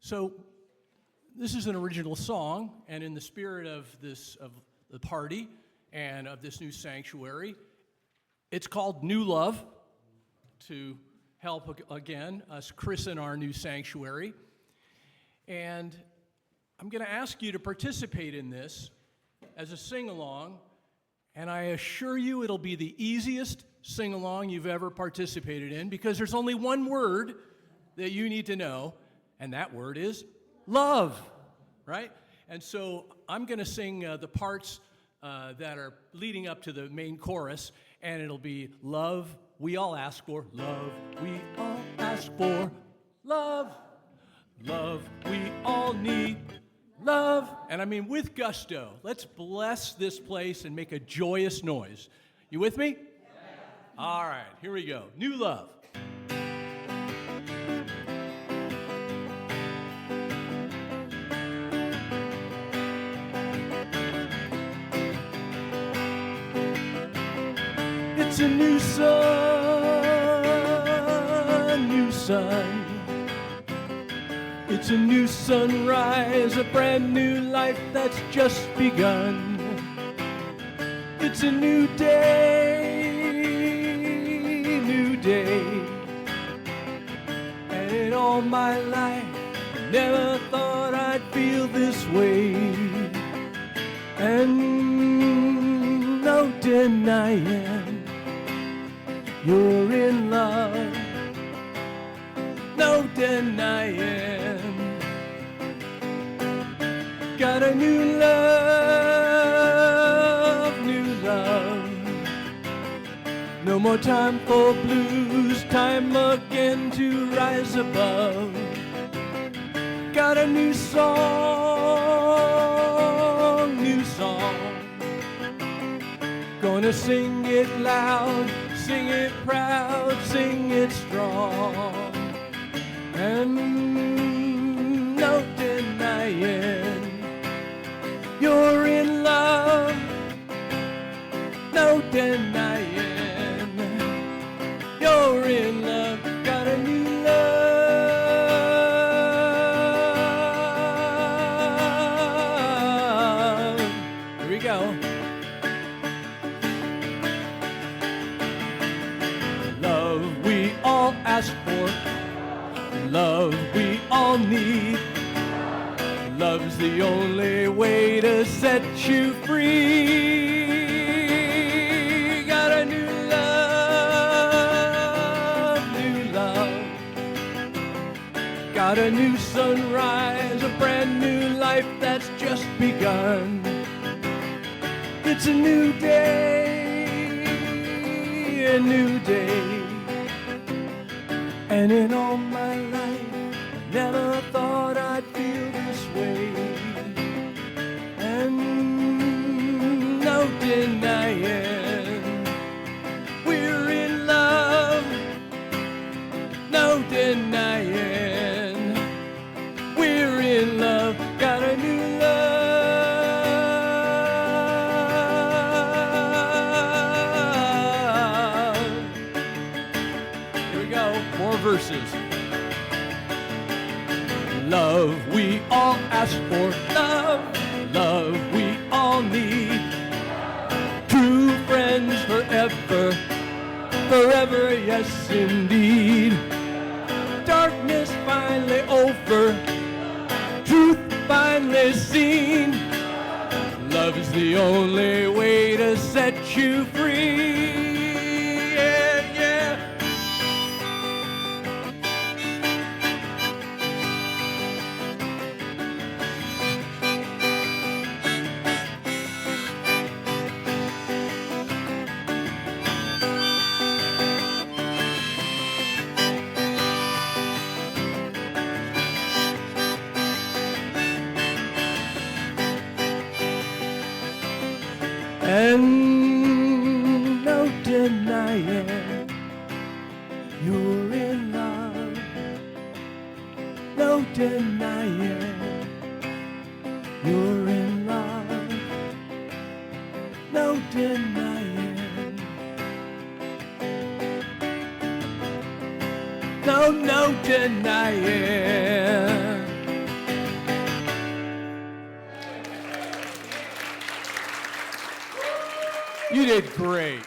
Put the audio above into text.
So this is an original song, and in the spirit of the party and of this new sanctuary, it's called New Love, to help again us christen our new sanctuary. And I'm going to ask you to participate in this as a sing-along, and I assure you it'll be the easiest sing-along you've ever participated in, because there's only one word that you need to know, and that word is love, right? And so I'm going to sing the parts that are leading up to the main chorus, and it'll be love, we all ask for, love, we all ask for, love, love, we all need, love. And I mean with gusto. Let's bless this place and make a joyous noise. You with me? Yeah. All right, here we go. New Love. It's a new sun, new sun. It's a new sunrise, a brand new life that's just begun. It's a new day, new day. And in all my life, never thought I'd feel this way. And no denying you're in love, no denying. Got a new love, new love. No more time for blues, time again to rise above. Got a new song, new song. Gonna sing it loud, sing it proud, sing it strong. And no denying you're in love, no denying you're in love. Got a new love. Here we go. Love we all ask for, love we all need. Love's the only way to set you free. Got a new love, new love. Got a new sunrise, a brand new life that's just begun. It's a new day, a new day. And in all my life, never thought I'd feel this way. And no denying we're in love, no denying we're in love. Got a new love. Here we go, more verses. Love we all ask for, love, love we all need. True friends forever, forever, yes indeed. Darkness finally over, truth finally seen. Love's the only way to set you free. Yeah, yeah. And no denying you're in love, no denying you're in love, no denying, no denying did great.